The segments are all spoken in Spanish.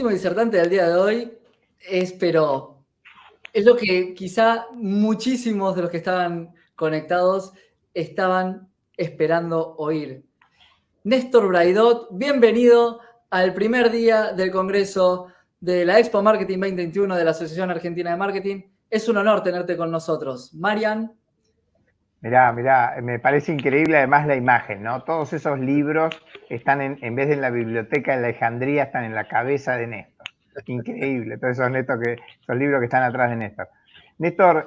último disertante del día de hoy pero es lo que quizá muchísimos de los que estaban conectados estaban esperando oír. Néstor Braidot, bienvenido al primer día del Congreso de la Expo Marketing 2021 de la Asociación Argentina de Marketing. Es un honor tenerte con nosotros. Marian. Mirá, me parece increíble además la imagen, ¿no? Todos esos libros están en vez de en la biblioteca de Alejandría, están en la cabeza de Néstor. Increíble, todos esos libros que están atrás de Néstor. Néstor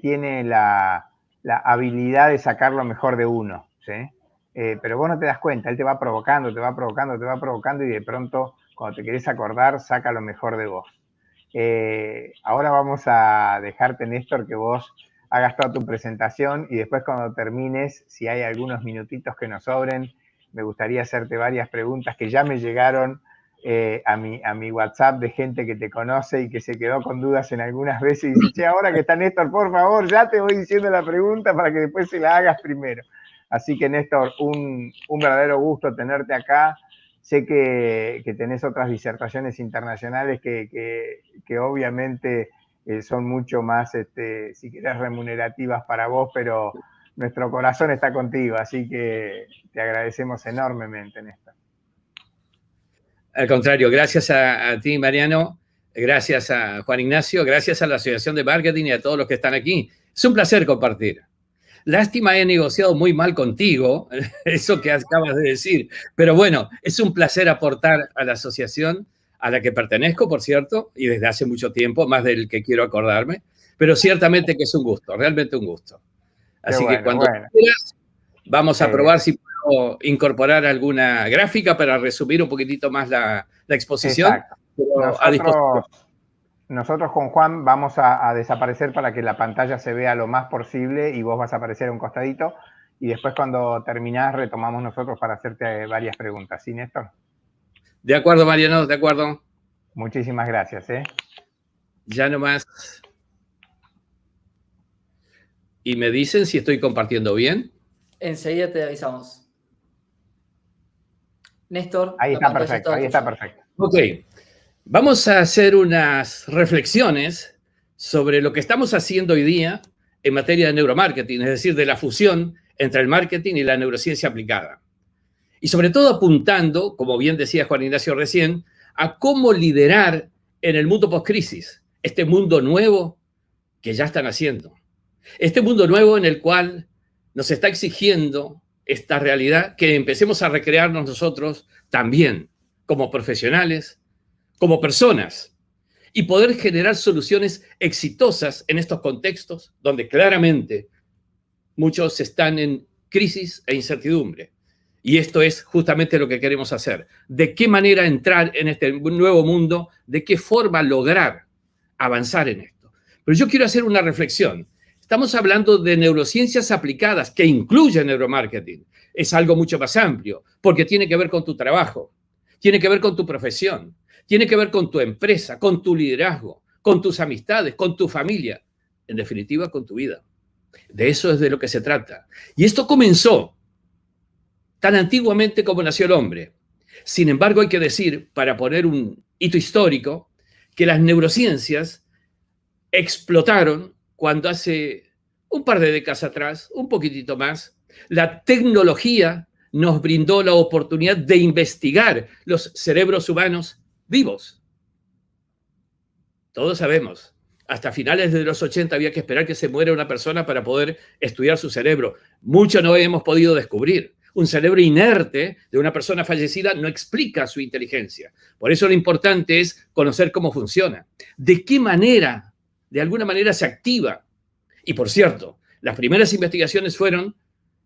tiene la habilidad de sacar lo mejor de uno, ¿sí? Pero vos no te das cuenta, él te va provocando y de pronto, cuando te querés acordar, saca lo mejor de vos. Ahora vamos a dejarte, Néstor, que vos hagas toda tu presentación y después cuando termines, si hay algunos minutitos que nos sobren, me gustaría hacerte varias preguntas que ya me llegaron a mi WhatsApp de gente que te conoce y que se quedó con dudas en algunas veces y dice, che, ahora que está Néstor, por favor, ya te voy diciendo la pregunta para que después se la hagas primero. Así que, Néstor, un verdadero gusto tenerte acá. Sé que tenés otras disertaciones internacionales que obviamente son mucho más, si querés, remunerativas para vos, pero nuestro corazón está contigo, así que te agradecemos enormemente, Néstor. Al contrario, gracias a ti, Mariano, gracias a Juan Ignacio, gracias a la Asociación de Marketing y a todos los que están aquí. Es un placer compartir. Lástima, he negociado muy mal contigo, eso que acabas de decir, pero bueno, es un placer aportar a la asociación a la que pertenezco, por cierto, y desde hace mucho tiempo, más del que quiero acordarme, pero ciertamente que es un gusto, realmente un gusto. Así que cuando quieras, vamos a probar si puedo incorporar alguna gráfica para resumir un poquitito más la exposición. Exacto. Nosotros con Juan vamos a desaparecer para que la pantalla se vea lo más posible y vos vas a aparecer a un costadito y después cuando terminás retomamos nosotros para hacerte varias preguntas. ¿Sí, Néstor? De acuerdo, Mariano, de acuerdo. Muchísimas gracias. Ya nomás. ¿Y me dicen si estoy compartiendo bien? Enseguida te avisamos. Néstor. Ahí está perfecto, ahí está perfecto. Ok. Vamos a hacer unas reflexiones sobre lo que estamos haciendo hoy día en materia de neuromarketing, es decir, de la fusión entre el marketing y la neurociencia aplicada. Y sobre todo apuntando, como bien decía Juan Ignacio recién, a cómo liderar en el mundo post-crisis, este mundo nuevo que ya están haciendo. Este mundo nuevo en el cual nos está exigiendo esta realidad que empecemos a recrearnos nosotros también como profesionales, como personas, y poder generar soluciones exitosas en estos contextos donde claramente muchos están en crisis e incertidumbre. Y esto es justamente lo que queremos hacer. ¿De qué manera entrar en este nuevo mundo? ¿De qué forma lograr avanzar en esto? Pero yo quiero hacer una reflexión. Estamos hablando de neurociencias aplicadas que incluyen neuromarketing. Es algo mucho más amplio porque tiene que ver con tu trabajo, tiene que ver con tu profesión, tiene que ver con tu empresa, con tu liderazgo, con tus amistades, con tu familia, en definitiva, con tu vida. De eso es de lo que se trata. Y esto comenzó tan antiguamente como nació el hombre. Sin embargo, hay que decir, para poner un hito histórico, que las neurociencias explotaron cuando hace un par de décadas atrás, un poquitito más, la tecnología nos brindó la oportunidad de investigar los cerebros humanos vivos. Todos sabemos, hasta finales de los 80 había que esperar que se muera una persona para poder estudiar su cerebro. Mucho no hemos podido descubrir. Un cerebro inerte de una persona fallecida no explica su inteligencia. Por eso lo importante es conocer cómo funciona. De qué manera, de alguna manera se activa. Y por cierto, las primeras investigaciones fueron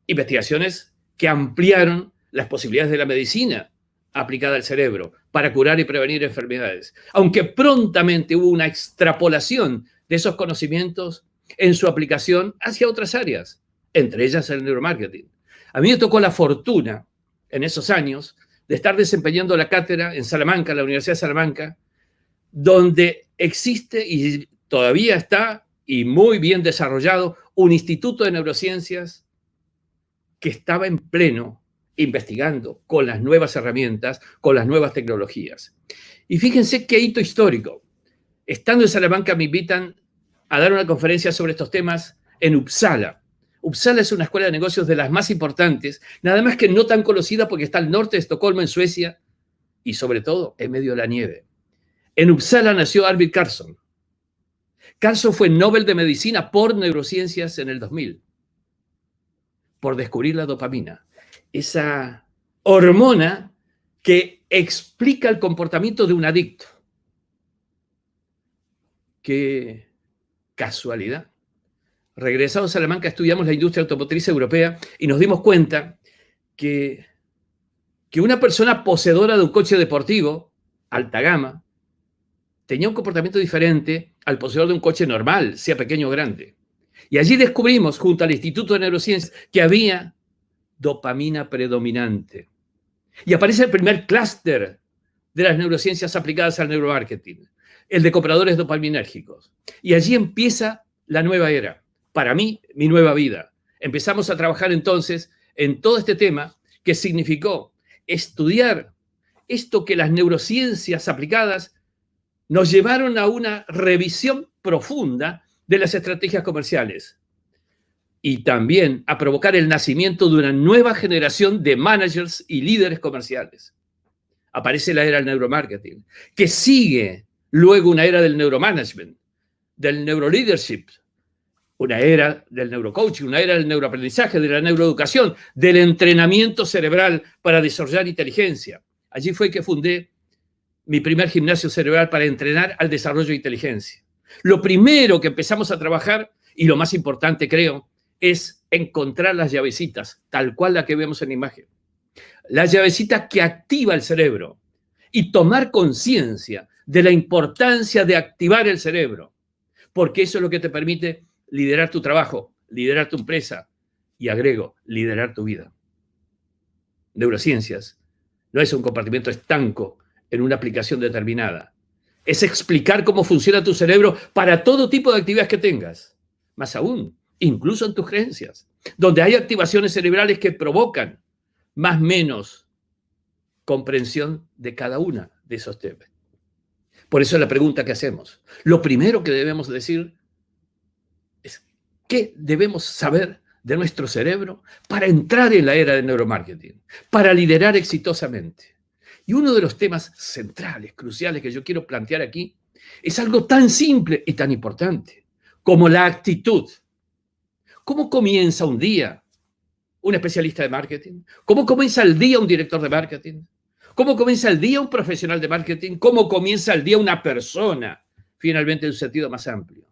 investigaciones que ampliaron las posibilidades de la medicina aplicada al cerebro para curar y prevenir enfermedades. Aunque prontamente hubo una extrapolación de esos conocimientos en su aplicación hacia otras áreas, entre ellas el neuromarketing. A mí me tocó la fortuna en esos años de estar desempeñando la cátedra en Salamanca, en la Universidad de Salamanca, donde existe y todavía está y muy bien desarrollado un instituto de neurociencias que estaba en pleno investigando con las nuevas herramientas, con las nuevas tecnologías. Y fíjense qué hito histórico. Estando en Salamanca me invitan a dar una conferencia sobre estos temas en Uppsala. Uppsala es una escuela de negocios de las más importantes, nada más que no tan conocida porque está al norte de Estocolmo, en Suecia, y sobre todo en medio de la nieve. En Uppsala nació Arvid Carlsson. Carlsson fue Nobel de Medicina por neurociencias en el 2000, por descubrir la dopamina, esa hormona que explica el comportamiento de un adicto. Qué casualidad. Regresados a Salamanca, estudiamos la industria automotriz europea y nos dimos cuenta que una persona poseedora de un coche deportivo, alta gama, tenía un comportamiento diferente al poseedor de un coche normal, sea pequeño o grande. Y allí descubrimos, junto al Instituto de Neurociencias, que había dopamina predominante. Y aparece el primer clúster de las neurociencias aplicadas al neuromarketing, el de compradores dopaminérgicos. Y allí empieza la nueva era. Para mí, mi nueva vida. Empezamos a trabajar entonces en todo este tema que significó estudiar esto que las neurociencias aplicadas nos llevaron a una revisión profunda de las estrategias comerciales y también a provocar el nacimiento de una nueva generación de managers y líderes comerciales. Aparece la era del neuromarketing, que sigue luego una era del neuromanagement, del neuroleadership, una era del neurocoaching, una era del neuroaprendizaje, de la neuroeducación, del entrenamiento cerebral para desarrollar inteligencia. Allí fue que fundé mi primer gimnasio cerebral para entrenar al desarrollo de inteligencia. Lo primero que empezamos a trabajar, y lo más importante creo, es encontrar las llavecitas, tal cual la que vemos en la imagen. La llavecita que activa el cerebro y tomar conciencia de la importancia de activar el cerebro, porque eso es lo que te permite liderar tu trabajo, liderar tu empresa y, agrego, liderar tu vida. Neurociencias no es un compartimento estanco en una aplicación determinada. Es explicar cómo funciona tu cerebro para todo tipo de actividades que tengas. Más aún, incluso en tus creencias, donde hay activaciones cerebrales que provocan más o menos comprensión de cada una de esos temas. Por eso es la pregunta que hacemos. Lo primero que debemos decir es qué debemos saber de nuestro cerebro para entrar en la era del neuromarketing, para liderar exitosamente. Y uno de los temas centrales, cruciales que yo quiero plantear aquí es algo tan simple y tan importante como la actitud. ¿Cómo comienza un día un especialista de marketing? ¿Cómo comienza el día un director de marketing? ¿Cómo comienza el día un profesional de marketing? ¿Cómo comienza el día una persona, finalmente en un sentido más amplio?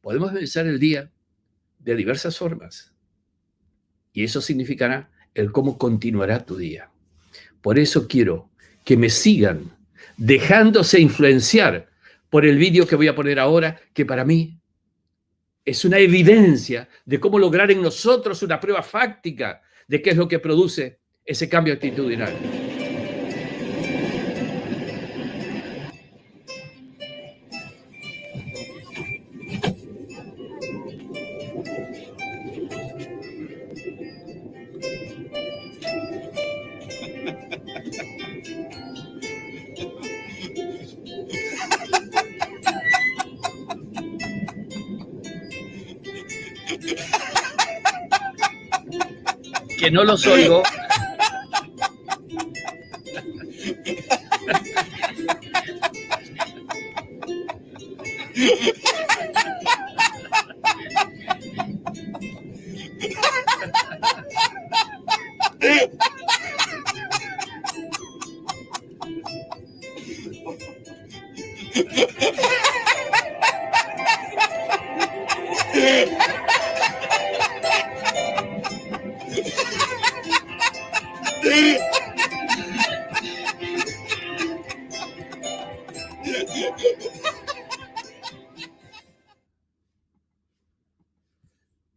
Podemos empezar el día de diversas formas. Y eso significará el cómo continuará tu día. Por eso quiero que me sigan dejándose influenciar por el vídeo que voy a poner ahora, que para mí es una evidencia de cómo lograr en nosotros una prueba fáctica de qué es lo que produce ese cambio actitudinal. Que no los oigo.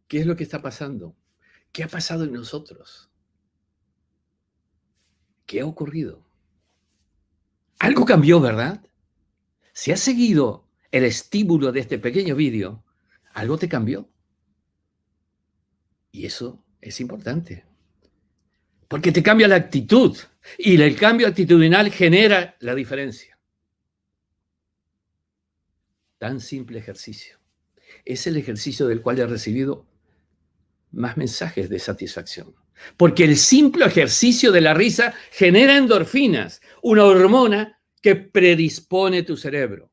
¿Qué es lo que está pasando? ¿Qué ha pasado en nosotros? ¿Qué ha ocurrido? Algo cambió, ¿verdad? Si has seguido el estímulo de este pequeño vídeo, algo te cambió. Y eso es importante. Porque te cambia la actitud. Y el cambio actitudinal genera la diferencia. Tan simple ejercicio. Es el ejercicio del cual he recibido más mensajes de satisfacción. Porque el simple ejercicio de la risa genera endorfinas, una hormona que predispone tu cerebro.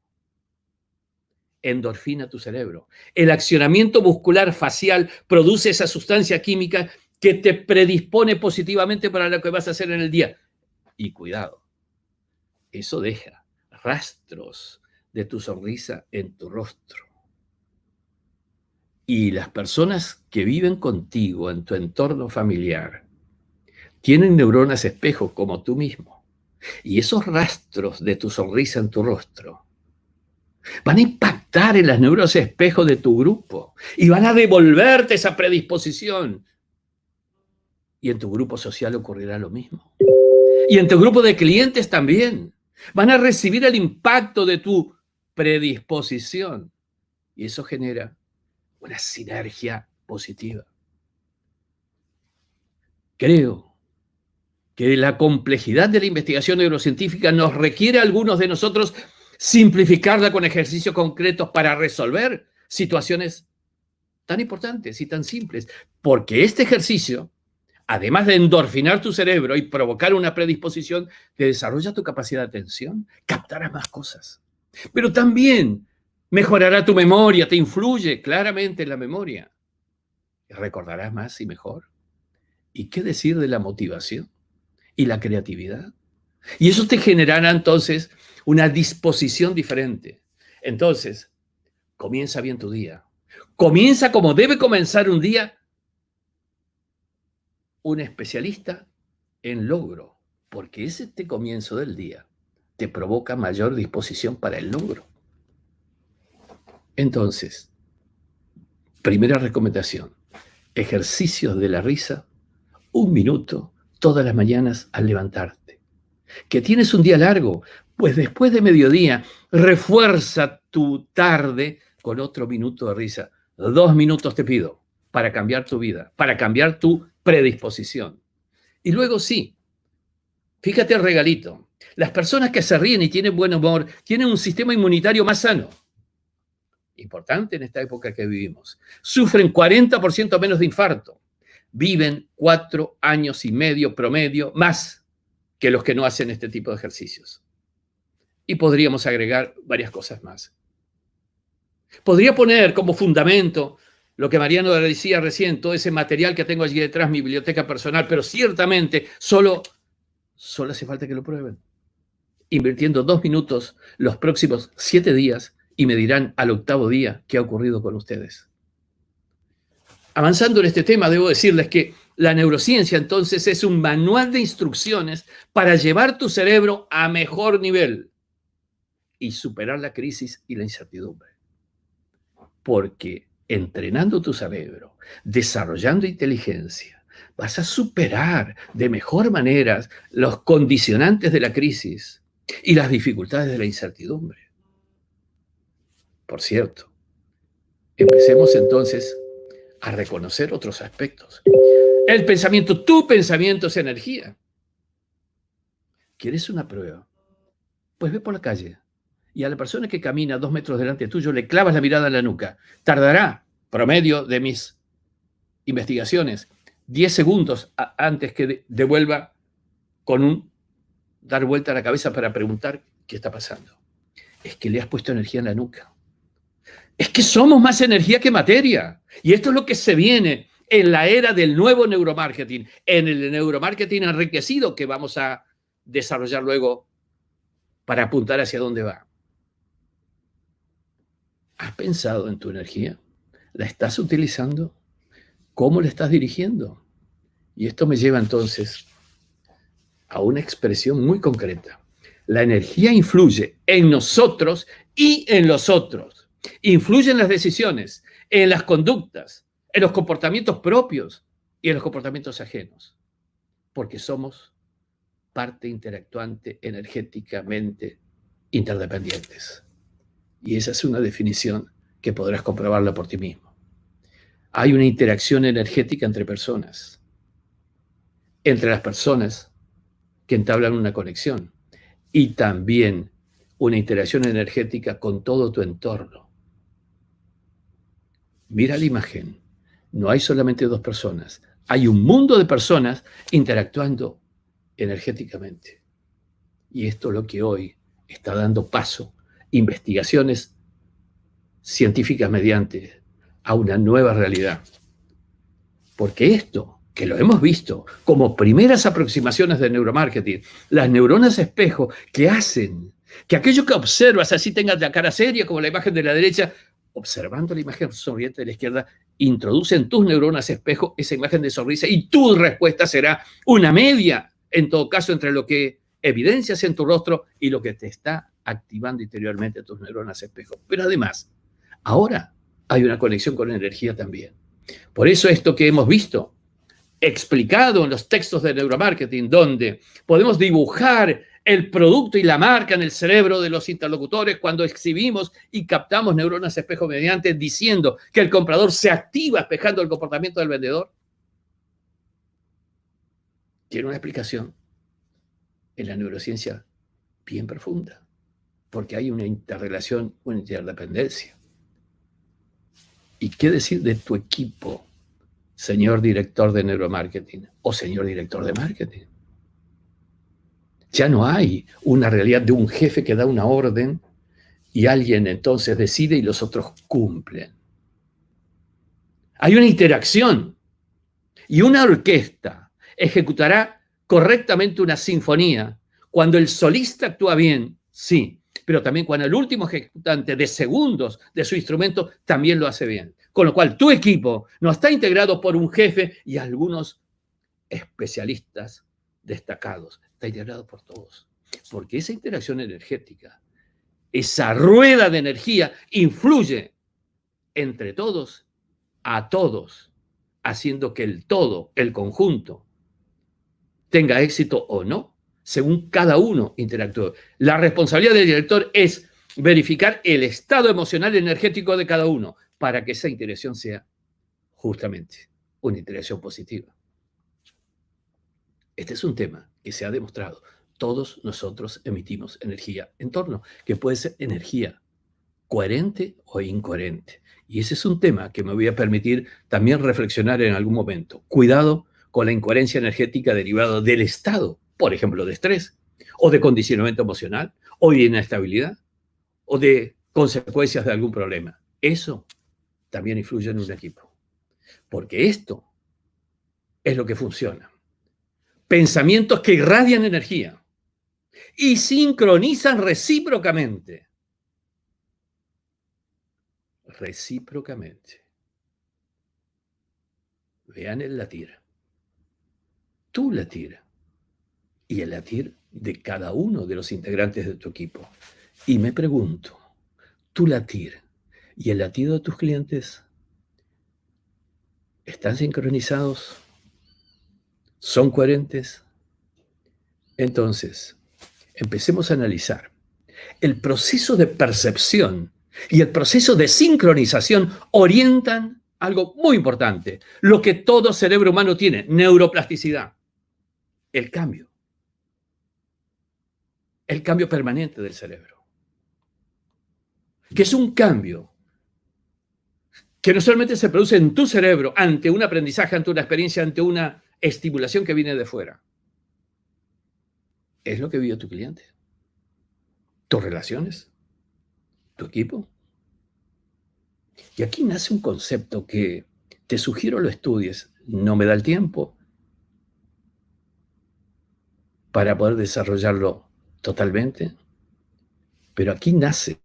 Endorfina tu cerebro. El accionamiento muscular facial produce esa sustancia química que te predispone positivamente para lo que vas a hacer en el día. Y cuidado, eso deja rastros de tu sonrisa en tu rostro. Y las personas que viven contigo en tu entorno familiar tienen neuronas espejo como tú mismo. Y esos rastros de tu sonrisa en tu rostro van a impactar en las neuronas espejo de tu grupo y van a devolverte esa predisposición. Y en tu grupo social ocurrirá lo mismo. Y en tu grupo de clientes también. Van a recibir el impacto de tu predisposición. Y eso genera una sinergia positiva. Creo que la complejidad de la investigación neurocientífica nos requiere a algunos de nosotros simplificarla con ejercicios concretos para resolver situaciones tan importantes y tan simples. Porque este ejercicio, además de endorfinar tu cerebro y provocar una predisposición, te desarrolla tu capacidad de atención, captarás más cosas. Pero también mejorará tu memoria, te influye claramente en la memoria. Recordarás más y mejor. ¿Y qué decir de la motivación y la creatividad? Y eso te generará entonces una disposición diferente. Entonces, comienza bien tu día. Comienza como debe comenzar un día un especialista en logro, porque ese comienzo del día te provoca mayor disposición para el logro. Entonces, primera recomendación, ejercicios de la risa, 1 minuto todas las mañanas al levantarte. Que tienes un día largo, pues después de mediodía, refuerza tu tarde con otro minuto de risa. 2 minutos te pido para cambiar tu vida, para cambiar tu predisposición. Y luego sí, fíjate el regalito. Las personas que se ríen y tienen buen humor tienen un sistema inmunitario más sano. Importante en esta época que vivimos. Sufren 40% menos de infarto. Viven 4 años y medio promedio más que los que no hacen este tipo de ejercicios. Y podríamos agregar varias cosas más. Podría poner como fundamento lo que Mariano decía recién, todo ese material que tengo allí detrás, mi biblioteca personal, pero ciertamente solo hace falta que lo prueben. Invirtiendo 2 minutos los próximos 7 días y me dirán al 8º día qué ha ocurrido con ustedes. Avanzando en este tema, debo decirles que la neurociencia entonces es un manual de instrucciones para llevar tu cerebro a mejor nivel y superar la crisis y la incertidumbre. Porque entrenando tu cerebro, desarrollando inteligencia, vas a superar de mejor manera los condicionantes de la crisis y las dificultades de la incertidumbre. Por cierto, empecemos entonces a reconocer otros aspectos. El pensamiento, tu pensamiento es energía. ¿Quieres una prueba? Pues ve por la calle y a la persona que camina 2 metros delante tuyo le clavas la mirada en la nuca. Tardará, promedio de mis investigaciones, 10 segundos antes que devuelva con dar vuelta a la cabeza para preguntar qué está pasando. Es que le has puesto energía en la nuca. Es que somos más energía que materia. Y esto es lo que se viene en la era del nuevo neuromarketing, en el neuromarketing enriquecido que vamos a desarrollar luego para apuntar hacia dónde va. ¿Has pensado en tu energía? ¿La estás utilizando? ¿Cómo la estás dirigiendo? Y esto me lleva entonces a una expresión muy concreta. La energía influye en nosotros y en los otros. Influye en las decisiones, en las conductas, en los comportamientos propios y en los comportamientos ajenos. Porque somos parte interactuante energéticamente interdependientes. Y esa es una definición que podrás comprobarla por ti mismo. Hay una interacción energética entre personas. entre las personas que entablan una conexión y también una interacción energética con todo tu entorno. Mira la imagen. No hay solamente dos personas. Hay un mundo de personas interactuando energéticamente. Y esto es lo que hoy está dando paso, investigaciones científicas mediante, a una nueva realidad. Porque esto, que lo hemos visto como primeras aproximaciones de neuromarketing, las neuronas espejo que hacen que aquello que observas, así tengas la cara seria como la imagen de la derecha, observando la imagen sonriente de la izquierda, introduce en tus neuronas espejo esa imagen de sonrisa y tu respuesta será una media, en todo caso, entre lo que evidencias en tu rostro y lo que te está activando interiormente tus neuronas espejo. Pero además, ahora hay una conexión con la energía también. Por eso esto que hemos visto, explicado en los textos de neuromarketing, donde podemos dibujar el producto y la marca en el cerebro de los interlocutores cuando exhibimos y captamos neuronas espejo mediante diciendo que el comprador se activa espejando el comportamiento del vendedor, tiene una explicación en la neurociencia bien profunda, porque hay una interrelación, una interdependencia. ¿Y qué decir de tu equipo, señor director de neuromarketing o señor director de marketing? Ya no hay una realidad de un jefe que da una orden y alguien entonces decide y los otros cumplen. Hay una interacción y una orquesta ejecutará correctamente una sinfonía cuando el solista actúa bien, sí, pero también cuando el último ejecutante de segundos de su instrumento también lo hace bien. Con lo cual, tu equipo no está integrado por un jefe y algunos especialistas destacados. Está integrado por todos. Porque esa interacción energética, esa rueda de energía, influye entre todos a todos, haciendo que el todo, el conjunto, tenga éxito o no, según cada uno interactúe. La responsabilidad del director es verificar el estado emocional y energético de cada uno para que esa interacción sea justamente una interacción positiva. Este es un tema que se ha demostrado. Todos nosotros emitimos energía en torno, que puede ser energía coherente o incoherente. Y ese es un tema que me voy a permitir también reflexionar en algún momento. Cuidado con la incoherencia energética derivada del estado, por ejemplo, de estrés, o de condicionamiento emocional, o de inestabilidad, o de consecuencias de algún problema. Eso también influye en un equipo. Porque esto es lo que funciona. Pensamientos que irradian energía y sincronizan recíprocamente. Recíprocamente. Vean el latir. Tu latir y el latir de cada uno de los integrantes de tu equipo. Y me pregunto, tu latir y el latido de tus clientes, ¿están sincronizados? ¿Son coherentes? Entonces, empecemos a analizar el proceso de percepción y el proceso de sincronización orientan algo muy importante, lo que todo cerebro humano tiene, neuroplasticidad, el cambio permanente del cerebro, que es un cambio que no solamente se produce en tu cerebro ante un aprendizaje, ante una experiencia, ante una estimulación que viene de fuera. Es lo que vive tu cliente, tus relaciones, tu equipo. Y aquí nace un concepto que te sugiero lo estudies. No me da el tiempo para poder desarrollarlo totalmente, pero aquí nace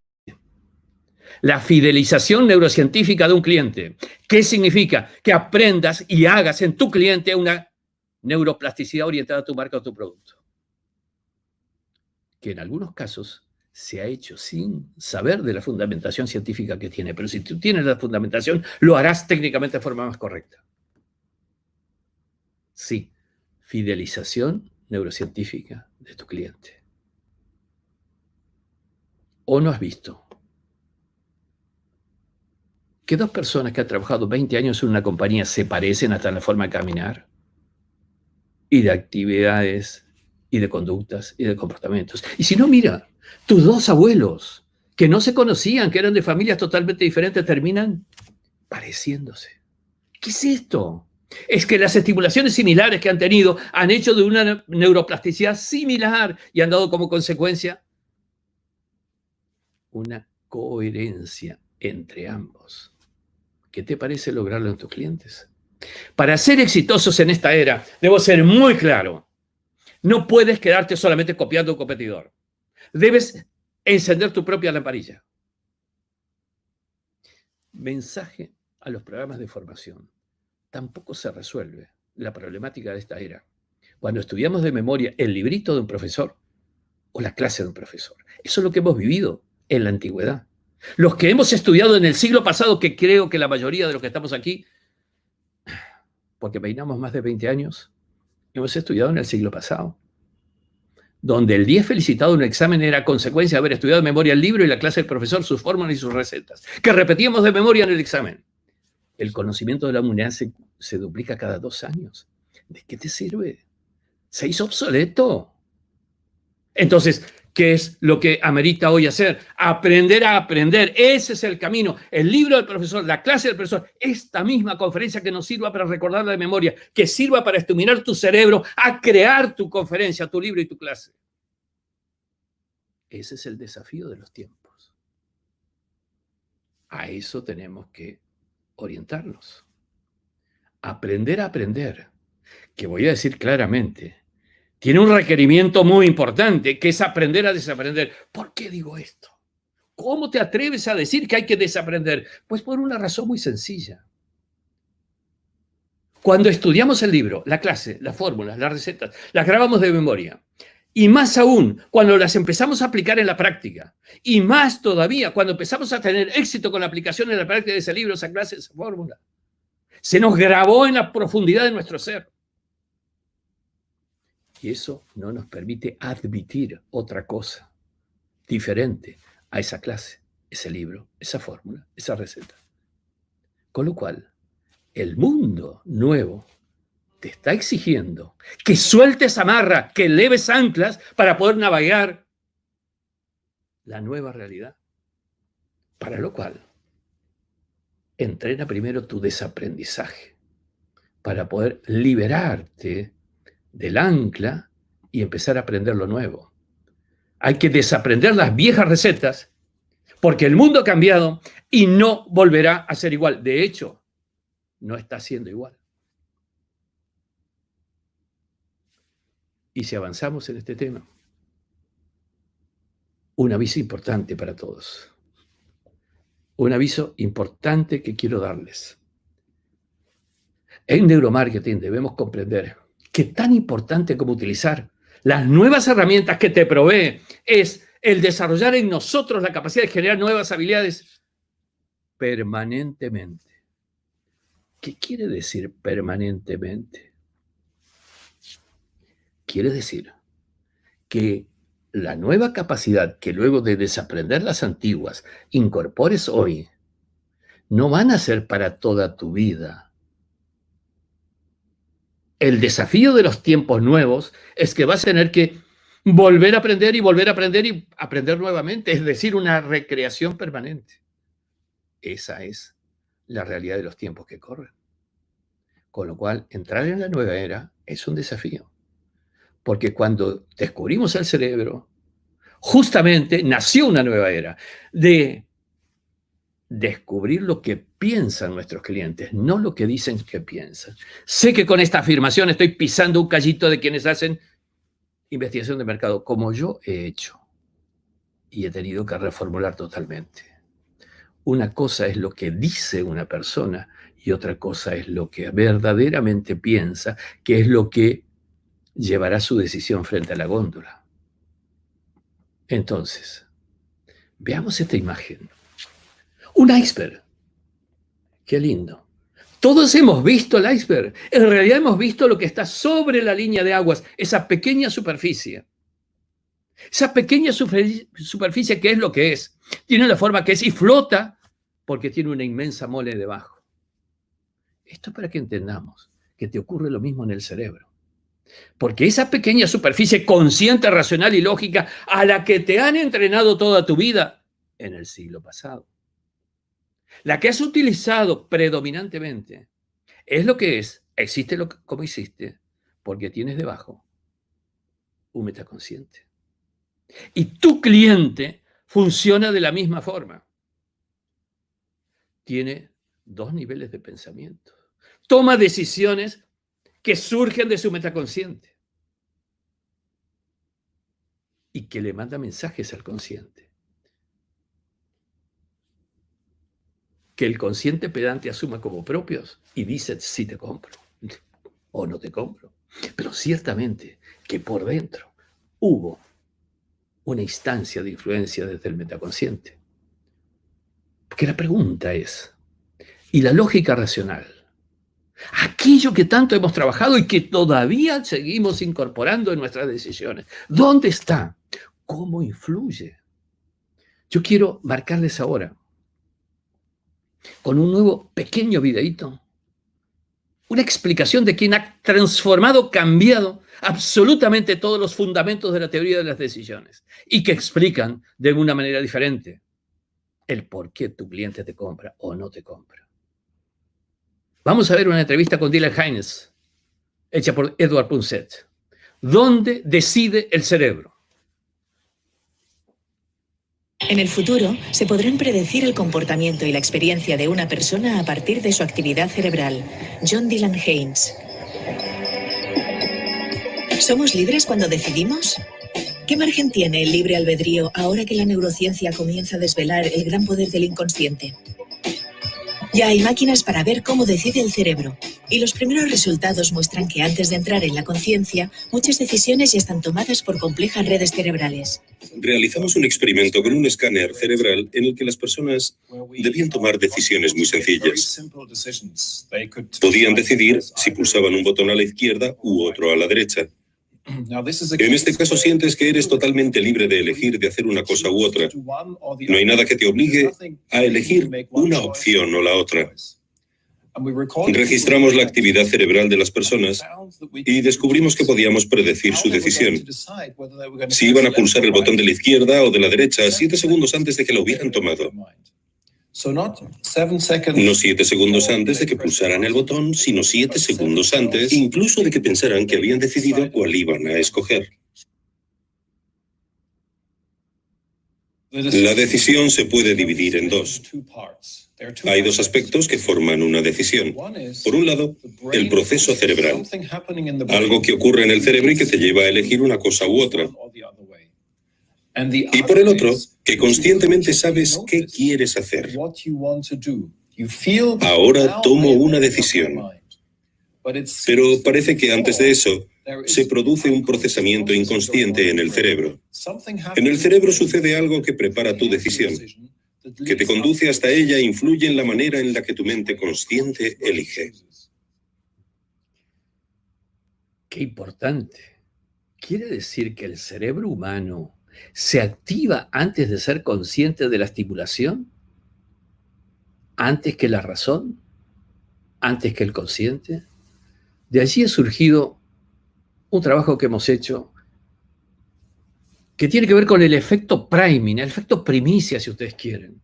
la fidelización neurocientífica de un cliente. ¿Qué significa? Que aprendas y hagas en tu cliente una neuroplasticidad orientada a tu marca o tu producto. Que en algunos casos se ha hecho sin saber de la fundamentación científica que tiene. Pero si tú tienes la fundamentación, lo harás técnicamente de forma más correcta. Sí, fidelización neurocientífica de tu cliente. ¿O no has visto que dos personas que han trabajado 20 años en una compañía se parecen hasta en la forma de caminar? y de actividades y de conductas y de comportamientos. Y si no, mira, tus dos abuelos, que no se conocían, que eran de familias totalmente diferentes, terminan pareciéndose. ¿Qué es esto? Es que las estimulaciones similares que han tenido han hecho de una neuroplasticidad similar y han dado como consecuencia una coherencia entre ambos. ¿Qué te parece lograrlo en tus clientes? Para ser exitosos en esta era, debo ser muy claro. No puedes quedarte solamente copiando a un competidor. Debes encender tu propia lamparilla. Mensaje a los programas de formación. Tampoco se resuelve la problemática de esta era cuando estudiamos de memoria el librito de un profesor o la clase de un profesor. Eso es lo que hemos vivido en la antigüedad. Los que hemos estudiado en el siglo pasado, que creo que la mayoría de los que estamos aquí, porque peinamos más de 20 años, hemos estudiado en el siglo pasado, donde el 10 felicitado en un examen era consecuencia de haber estudiado de memoria el libro y la clase del profesor, sus fórmulas y sus recetas, que repetíamos de memoria en el examen. El conocimiento de la humanidad se duplica cada 2 años. ¿De qué te sirve? Se hizo obsoleto. Entonces, ¿qué es lo que amerita hoy hacer? Aprender a aprender. Ese es el camino. El libro del profesor, la clase del profesor, esta misma conferencia que nos sirva para recordarla de memoria, que sirva para estimular tu cerebro a crear tu conferencia, tu libro y tu clase. Ese es el desafío de los tiempos. A eso tenemos que orientarnos. Aprender a aprender, que voy a decir claramente, tiene un requerimiento muy importante, que es aprender a desaprender. ¿Por qué digo esto? ¿Cómo te atreves a decir que hay que desaprender? Pues por una razón muy sencilla. Cuando estudiamos el libro, la clase, las fórmulas, las recetas, las grabamos de memoria. Y más aún, cuando las empezamos a aplicar en la práctica. Y más todavía, cuando empezamos a tener éxito con la aplicación en la práctica de ese libro, esa clase, esa fórmula. Se nos grabó en la profundidad de nuestro ser. Y eso no nos permite admitir otra cosa diferente a esa clase, ese libro, esa fórmula, esa receta. Con lo cual, el mundo nuevo te está exigiendo que sueltes amarra, que eleves anclas para poder navegar la nueva realidad. Para lo cual, entrena primero tu desaprendizaje para poder liberarte del ancla y empezar a aprender lo nuevo. Hay que desaprender las viejas recetas porque el mundo ha cambiado y no volverá a ser igual. De hecho, no está siendo igual. Y si avanzamos en este tema, un aviso importante para todos. Un aviso importante que quiero darles. En neuromarketing debemos comprender que tan importante como utilizar las nuevas herramientas que te provee es el desarrollar en nosotros la capacidad de generar nuevas habilidades permanentemente. ¿Qué quiere decir permanentemente? Quiere decir que la nueva capacidad que luego de desaprender las antiguas incorpores hoy no van a ser para toda tu vida. El desafío de los tiempos nuevos es que vas a tener que volver a aprender y volver a aprender y aprender nuevamente, es decir, una recreación permanente. Esa es la realidad de los tiempos que corren. Con lo cual, entrar en la nueva era es un desafío. Porque cuando descubrimos el cerebro, justamente nació una nueva era de descubrir lo que piensan nuestros clientes, no lo que dicen que piensan. Sé que con esta afirmación estoy pisando un callito de quienes hacen investigación de mercado, como yo he hecho, y he tenido que reformular totalmente. Una cosa es lo que dice una persona y otra cosa es lo que verdaderamente piensa, que es lo que llevará su decisión frente a la góndola. Entonces, veamos esta imagen. Un iceberg. Qué lindo. Todos hemos visto el iceberg. En realidad hemos visto lo que está sobre la línea de aguas, esa pequeña superficie. Esa pequeña superficie, ¿qué es lo que es? Tiene la forma que es y flota porque tiene una inmensa mole debajo. Esto es para que entendamos que te ocurre lo mismo en el cerebro. Porque esa pequeña superficie consciente, racional y lógica a la que te han entrenado toda tu vida en el siglo pasado, la que has utilizado predominantemente, es lo que es, existe como existe, porque tienes debajo un metaconsciente. Y tu cliente funciona de la misma forma. Tiene dos niveles de pensamiento. Toma decisiones que surgen de su metaconsciente y que le manda mensajes al consciente. Que el consciente pedante asuma como propios y dice si te compro o no te compro. Pero ciertamente que por dentro hubo una instancia de influencia desde el metaconsciente. Porque la pregunta es, ¿y la lógica racional? Aquello que tanto hemos trabajado y que todavía seguimos incorporando en nuestras decisiones. ¿Dónde está? ¿Cómo influye? Yo quiero marcarles ahora, con un nuevo pequeño videíto, una explicación de quien ha transformado, cambiado absolutamente todos los fundamentos de la teoría de las decisiones y que explican de una manera diferente el por qué tu cliente te compra o no te compra. Vamos a ver una entrevista con Dylan Haynes, hecha por Edward Punset. ¿Dónde decide el cerebro? En el futuro, se podrán predecir el comportamiento y la experiencia de una persona a partir de su actividad cerebral. John Dylan Haynes. ¿Somos libres cuando decidimos? ¿Qué margen tiene el libre albedrío ahora que la neurociencia comienza a desvelar el gran poder del inconsciente? Ya hay máquinas para ver cómo decide el cerebro, y los primeros resultados muestran que antes de entrar en la conciencia, muchas decisiones ya están tomadas por complejas redes cerebrales. Realizamos un experimento con un escáner cerebral en el que las personas debían tomar decisiones muy sencillas. Podían decidir si pulsaban un botón a la izquierda u otro a la derecha. En este caso sientes que eres totalmente libre de elegir de hacer una cosa u otra. No hay nada que te obligue a elegir una opción o la otra. Registramos la actividad cerebral de las personas y descubrimos que podíamos predecir su decisión. Si iban a pulsar el botón de la izquierda o de la derecha 7 segundos antes de que lo hubieran tomado. No 7 segundos antes de que pulsaran el botón, sino 7 segundos antes, incluso de que pensaran que habían decidido cuál iban a escoger. La decisión se puede dividir en dos. Hay dos aspectos que forman una decisión. Por un lado, el proceso cerebral, algo que ocurre en el cerebro y que te lleva a elegir una cosa u otra. Y por el otro, que conscientemente sabes qué quieres hacer. Ahora tomo una decisión. Pero parece que antes de eso, se produce un procesamiento inconsciente en el cerebro. En el cerebro sucede algo que prepara tu decisión, que te conduce hasta ella e influye en la manera en la que tu mente consciente elige. Qué importante. Quiere decir que el cerebro humano se activa antes de ser consciente de la estimulación, antes que la razón, antes que el consciente. De allí ha surgido un trabajo que hemos hecho que tiene que ver con el efecto priming, el efecto primicia, si ustedes quieren,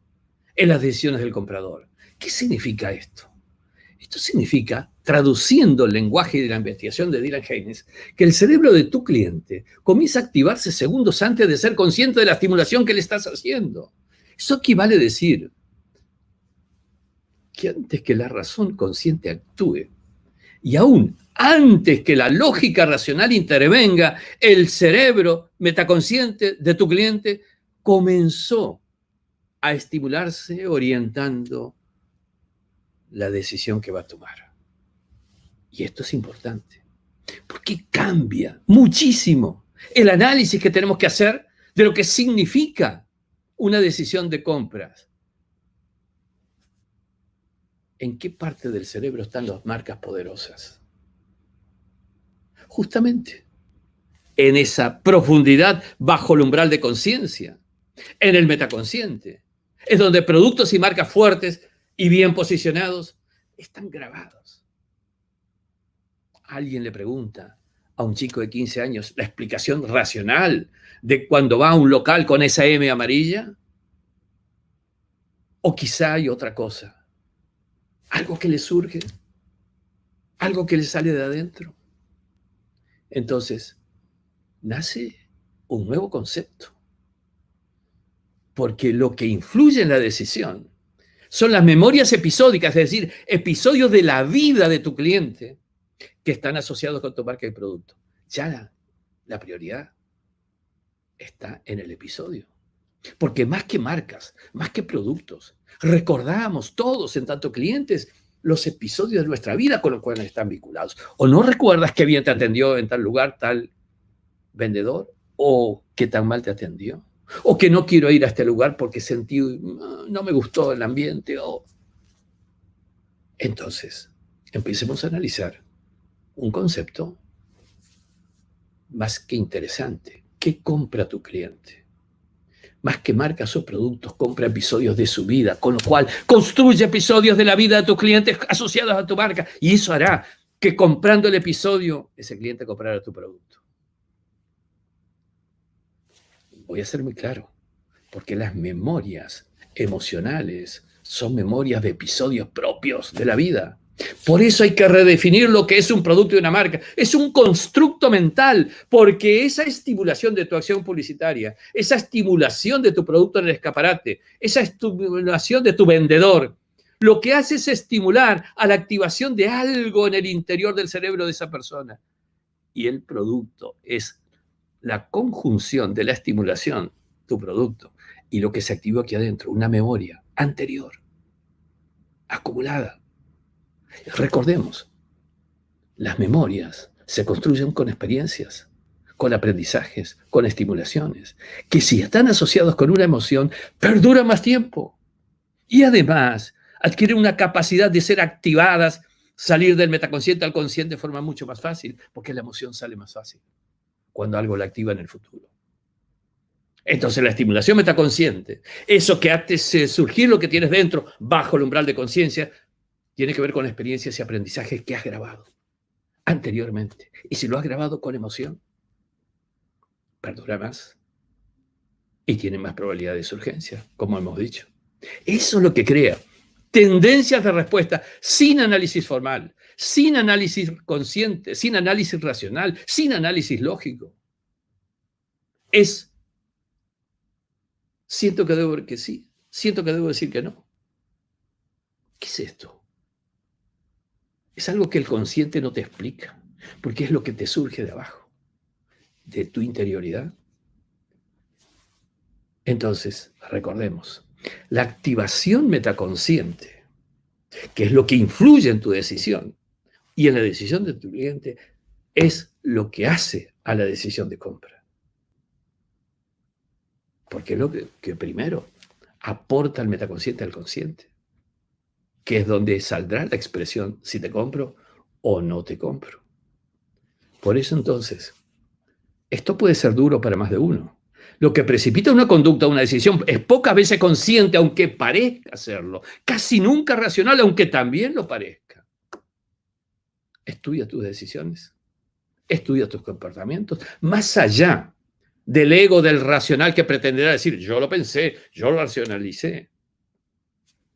en las decisiones del comprador. ¿Qué significa esto? Esto significa, traduciendo el lenguaje de la investigación de Dylan Haynes, que el cerebro de tu cliente comienza a activarse segundos antes de ser consciente de la estimulación que le estás haciendo. Eso equivale a decir que antes que la razón consciente actúe, y aún antes que la lógica racional intervenga, el cerebro metaconsciente de tu cliente comenzó a estimularse orientando la decisión que va a tomar. Y esto es importante, porque cambia muchísimo el análisis que tenemos que hacer de lo que significa una decisión de compras. ¿En qué parte del cerebro están las marcas poderosas? Justamente en esa profundidad bajo el umbral de conciencia, en el metaconsciente, es donde productos y marcas fuertes y bien posicionados están grabados. Alguien le pregunta a un chico de 15 años la explicación racional de cuando va a un local con esa M amarilla? ¿O quizá hay otra cosa? Algo que le surge, algo que le sale de adentro. Entonces, nace un nuevo concepto. Porque lo que influye en la decisión son las memorias episódicas, es decir, episodios de la vida de tu cliente que están asociados con tu marca y producto. Ya la prioridad está en el episodio. Porque más que marcas, más que productos, recordamos todos, en tanto clientes, los episodios de nuestra vida con los cuales están vinculados. ¿O no recuerdas qué bien te atendió en tal lugar, tal vendedor? ¿O qué tan mal te atendió? ¿O que no quiero ir a este lugar porque sentí, no me gustó el ambiente? Entonces, empecemos a analizar un concepto más que interesante. ¿Qué compra tu cliente? Más que marcas o productos, compra episodios de su vida, con lo cual construye episodios de la vida de tus clientes asociados a tu marca. Y eso hará que comprando el episodio, ese cliente comprará tu producto. Voy a ser muy claro, porque las memorias emocionales son memorias de episodios propios de la vida. Por eso hay que redefinir lo que es un producto y una marca. Es un constructo mental, porque esa estimulación de tu acción publicitaria, esa estimulación de tu producto en el escaparate, esa estimulación de tu vendedor, lo que hace es estimular a la activación de algo en el interior del cerebro de esa persona. Y el producto es la conjunción de la estimulación, tu producto, y lo que se activó aquí adentro, una memoria anterior, acumulada. Recordemos, las memorias se construyen con experiencias, con aprendizajes, con estimulaciones, que si están asociados con una emoción, perduran más tiempo. Y además, adquieren una capacidad de ser activadas, salir del metaconsciente al consciente de forma mucho más fácil, porque la emoción sale más fácil cuando algo la activa en el futuro. Entonces, la estimulación metaconsciente, eso que hace surgir lo que tienes dentro bajo el umbral de conciencia, tiene que ver con experiencias y aprendizajes que has grabado anteriormente. Y si lo has grabado con emoción, perdura más y tiene más probabilidad de surgencia, como hemos dicho. Eso es lo que crea tendencias de respuesta sin análisis formal, sin análisis consciente, sin análisis racional, sin análisis lógico. Es, siento que debo decir que sí, siento que debo decir que no. ¿Qué es esto? Es algo que el consciente no te explica, porque es lo que te surge de abajo, de tu interioridad. Entonces, recordemos, la activación metaconsciente, que es lo que influye en tu decisión y en la decisión de tu cliente, es lo que hace a la decisión de compra. Porque es lo que primero aporta el metaconsciente al consciente, que es donde saldrá la expresión si te compro o no te compro. Por eso entonces, esto puede ser duro para más de uno. Lo que precipita una conducta, una decisión, es pocas veces consciente, aunque parezca serlo. Casi nunca racional, aunque también lo parezca. Estudia tus decisiones, estudia tus comportamientos, más allá del ego del racional que pretenderá decir, yo lo pensé, yo lo racionalicé.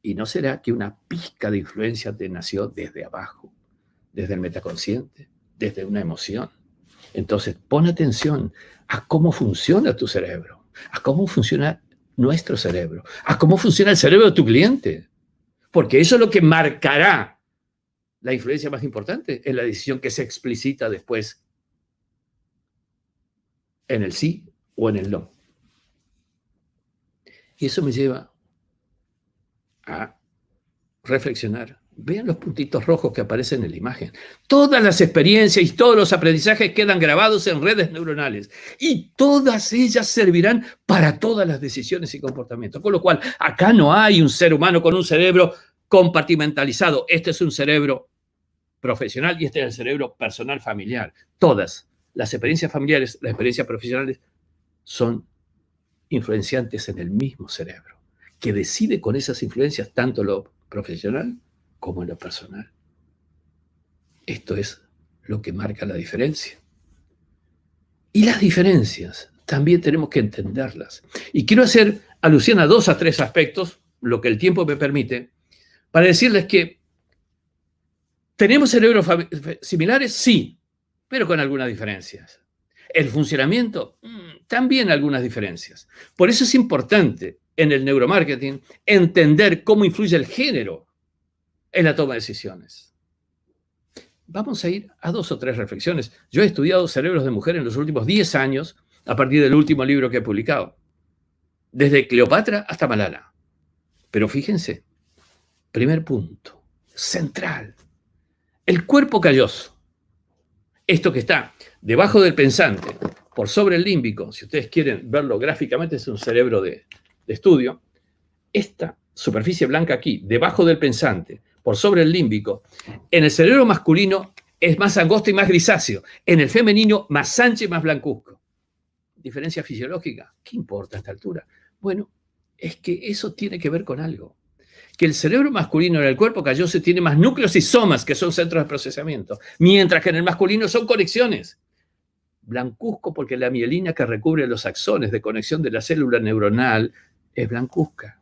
Y no será que una pizca de influencia te nació desde abajo, desde el metaconsciente, desde una emoción. Entonces, pon atención a cómo funciona tu cerebro, a cómo funciona nuestro cerebro, a cómo funciona el cerebro de tu cliente. Porque eso es lo que marcará la influencia más importante en la decisión que se explicita después en el sí o en el no. Y eso me lleva a reflexionar. Vean los puntitos rojos que aparecen en la imagen. Todas las experiencias y todos los aprendizajes quedan grabados en redes neuronales y todas ellas servirán para todas las decisiones y comportamientos. Con lo cual, acá no hay un ser humano con un cerebro compartimentalizado. Este es un cerebro profesional y este es el cerebro personal familiar. Todas las experiencias familiares, las experiencias profesionales son influenciantes en el mismo cerebro, que decide con esas influencias tanto lo profesional como en lo personal. Esto es lo que marca la diferencia. Y las diferencias también tenemos que entenderlas. Y quiero hacer alusión a 2 a 3 aspectos, lo que el tiempo me permite, para decirles que ¿tenemos cerebros similares? Sí, pero con algunas diferencias. El funcionamiento, también algunas diferencias. Por eso es importante en el neuromarketing entender cómo influye el género en la toma de decisiones. Vamos a ir a 2 o 3 reflexiones. Yo he estudiado cerebros de mujer en los últimos 10 años a partir del último libro que he publicado. Desde Cleopatra hasta Malala. Pero fíjense, primer punto, central. El cuerpo calloso. Esto que está debajo del pensante, por sobre el límbico, si ustedes quieren verlo gráficamente, es un cerebro de estudio. Esta superficie blanca aquí, debajo del pensante, por sobre el límbico, en el cerebro masculino es más angosto y más grisáceo, en el femenino más ancho y más blancuzco. ¿Diferencia fisiológica? ¿Qué importa a esta altura? Bueno, es que eso tiene que ver con algo. Que el cerebro masculino en el cuerpo calloso tiene más núcleos y somas, que son centros de procesamiento, mientras que en el masculino son conexiones. Blancuzco porque la mielina que recubre los axones de conexión de la célula neuronal es blancuzca.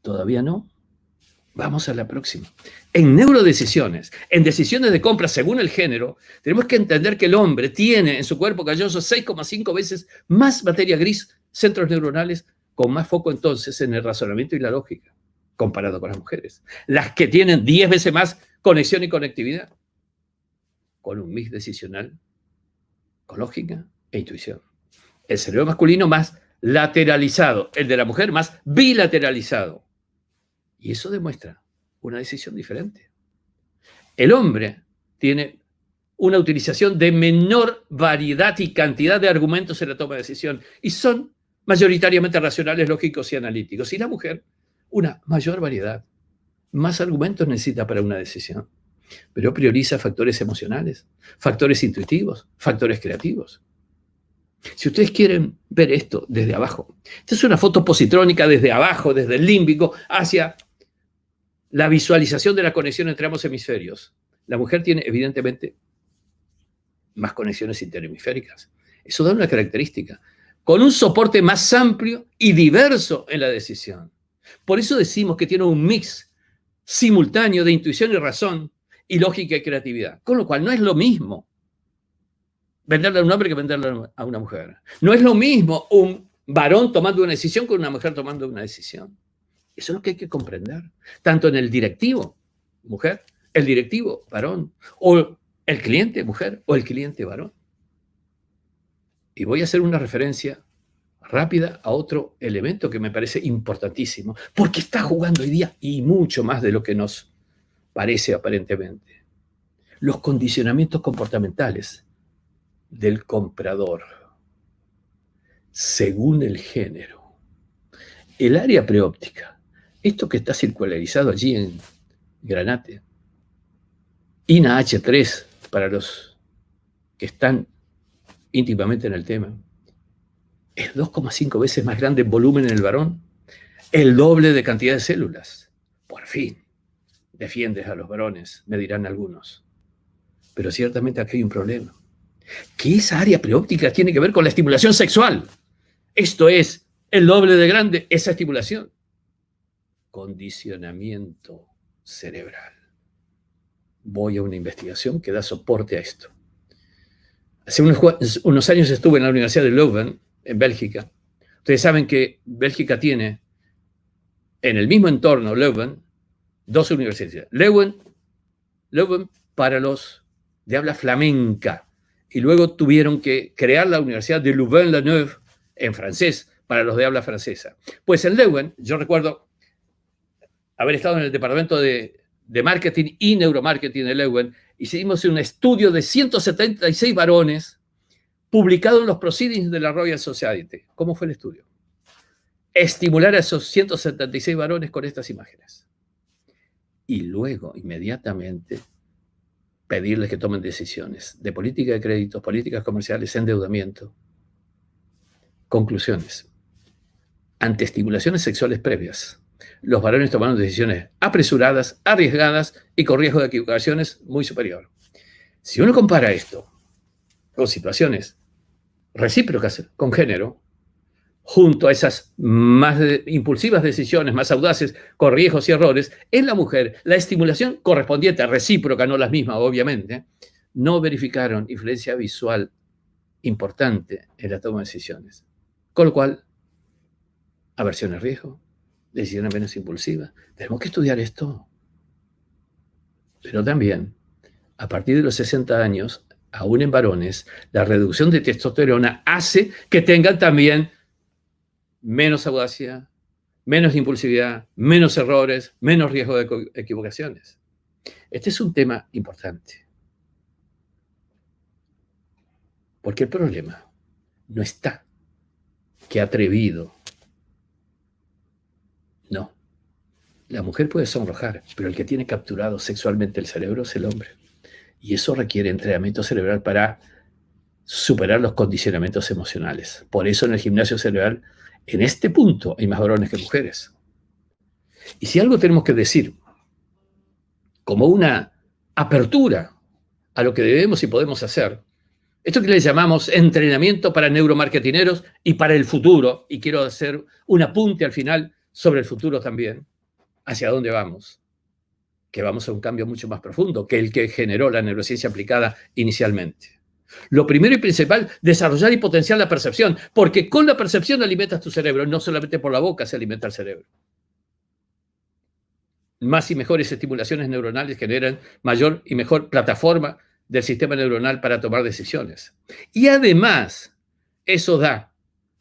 ¿Todavía no? Vamos a la próxima. En neurodecisiones, en decisiones de compra según el género, tenemos que entender que el hombre tiene en su cuerpo calloso 6,5 veces más materia gris, centros neuronales, con más foco entonces en el razonamiento y la lógica, comparado con las mujeres. Las que tienen 10 veces más conexión y conectividad, con un mix decisional, con lógica e intuición. El cerebro masculino más lateralizado, el de la mujer más bilateralizado. Y eso demuestra una decisión diferente. El hombre tiene una utilización de menor variedad y cantidad de argumentos en la toma de decisión y son mayoritariamente racionales, lógicos y analíticos. Y la mujer, una mayor variedad, más argumentos necesita para una decisión, pero prioriza factores emocionales, factores intuitivos, factores creativos. Si ustedes quieren ver esto desde abajo, esta es una foto positrónica desde abajo, desde el límbico, hacia la visualización de la conexión entre ambos hemisferios. La mujer tiene, evidentemente, más conexiones interhemisféricas. Eso da una característica, con un soporte más amplio y diverso en la decisión. Por eso decimos que tiene un mix simultáneo de intuición y razón, y lógica y creatividad. Con lo cual no es lo mismo venderle a un hombre que venderle a una mujer. No es lo mismo un varón tomando una decisión que una mujer tomando una decisión. Eso es lo que hay que comprender. Tanto en el directivo, mujer, el directivo, varón, o el cliente, mujer, o el cliente, varón. Y voy a hacer una referencia rápida a otro elemento que me parece importantísimo, porque está jugando hoy día y mucho más de lo que nos parece aparentemente. Los condicionamientos comportamentales del comprador, según el género. El área preóptica, esto que está circularizado allí en granate, INA H3, para los que están íntimamente en el tema, es 2,5 veces más grande en volumen en el varón, el doble de cantidad de células. Por fin, defiendes a los varones, me dirán algunos. Pero ciertamente aquí hay un problema. Que esa área preóptica tiene que ver con la estimulación sexual. Esto es, el doble de grande, esa estimulación. Condicionamiento cerebral. Voy a una investigación que da soporte a esto. Hace unos años estuve en la Universidad de Leuven, en Bélgica. Ustedes saben que Bélgica tiene, en el mismo entorno, Leuven, 2 universidades. Leuven para los de habla flamenca. Y luego tuvieron que crear la Universidad de Louvain-la-Neuve en francés, para los de habla francesa. Pues en Leuven, yo recuerdo haber estado en el departamento de marketing y neuromarketing de Leuven, hicimos un estudio de 176 varones publicado en los Proceedings de la Royal Society. ¿Cómo fue el estudio? Estimular a esos 176 varones con estas imágenes. Y luego, inmediatamente, pedirles que tomen decisiones de política de créditos, políticas comerciales, endeudamiento. Conclusiones. Ante estimulaciones sexuales previas, los varones tomaron decisiones apresuradas, arriesgadas y con riesgo de equivocaciones muy superior. Si uno compara esto con situaciones recíprocas con género, junto a esas más impulsivas decisiones, más audaces, con riesgos y errores, en la mujer, la estimulación correspondiente, recíproca, no las mismas, obviamente, no verificaron influencia visual importante en la toma de decisiones. Con lo cual, aversión al riesgo, decisiones menos impulsivas. Tenemos que estudiar esto. Pero también, a partir de los 60 años, aún en varones, la reducción de testosterona hace que tengan también menos audacia, menos impulsividad, menos errores, menos riesgo de equivocaciones. Este es un tema importante. Porque el problema no está que atrevido. No. La mujer puede sonrojar, pero el que tiene capturado sexualmente el cerebro es el hombre. Y eso requiere entrenamiento cerebral para superar los condicionamientos emocionales. Por eso en el gimnasio cerebral, en este punto, hay más varones que mujeres. Y si algo tenemos que decir, como una apertura a lo que debemos y podemos hacer, esto que le llamamos entrenamiento para neuromarketineros y para el futuro, y quiero hacer un apunte al final sobre el futuro también, hacia dónde vamos, que vamos a un cambio mucho más profundo que el que generó la neurociencia aplicada inicialmente. Lo primero y principal, desarrollar y potenciar la percepción, porque con la percepción alimentas tu cerebro, no solamente por la boca se alimenta el cerebro. Más y mejores estimulaciones neuronales generan mayor y mejor plataforma del sistema neuronal para tomar decisiones. Y además, eso da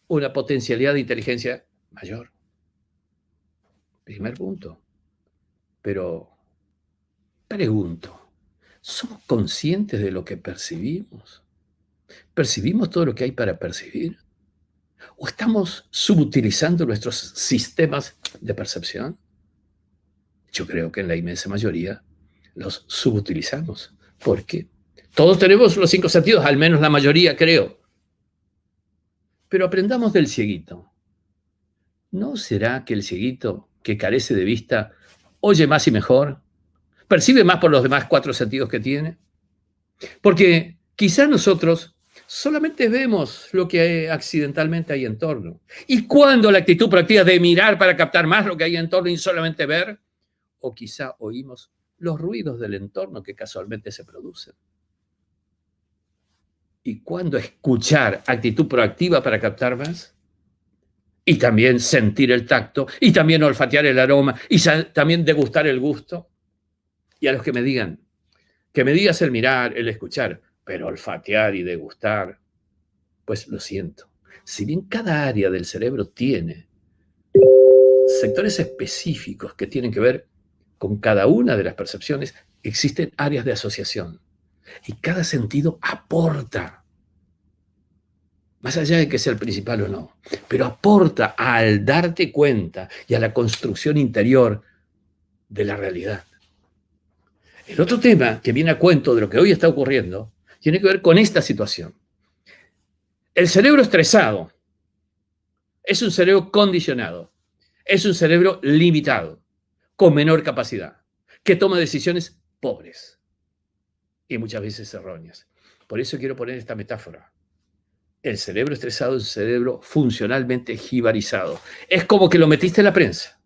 una potencialidad de inteligencia mayor. Primer punto. Pero pregunto, ¿somos conscientes de lo que percibimos? ¿Percibimos todo lo que hay para percibir? ¿O estamos subutilizando nuestros sistemas de percepción? Yo creo que en la inmensa mayoría los subutilizamos. ¿Por qué? Todos tenemos los 5 sentidos, al menos la mayoría, creo. Pero aprendamos del cieguito. ¿No será que el cieguito que carece de vista oye más y mejor? ¿Percibe más por los demás 4 sentidos que tiene? Porque quizá nosotros solamente vemos lo que accidentalmente hay en torno. Y cuando la actitud proactiva de mirar para captar más lo que hay en torno y solamente ver, o quizá oímos los ruidos del entorno que casualmente se producen. ¿Y cuándo escuchar actitud proactiva para captar más? Y también sentir el tacto, y también olfatear el aroma, y también degustar el gusto. Y a los que me digas el mirar, el escuchar, pero olfatear y degustar, pues lo siento. Si bien cada área del cerebro tiene sectores específicos que tienen que ver con cada una de las percepciones, existen áreas de asociación. Y cada sentido aporta, más allá de que sea el principal o no, pero aporta al darte cuenta y a la construcción interior de la realidad. El otro tema que viene a cuento de lo que hoy está ocurriendo tiene que ver con esta situación. El cerebro estresado es un cerebro condicionado, es un cerebro limitado, con menor capacidad, que toma decisiones pobres y muchas veces erróneas. Por eso quiero poner esta metáfora. El cerebro estresado es un cerebro funcionalmente jibarizado. Es como que lo metiste en la prensa.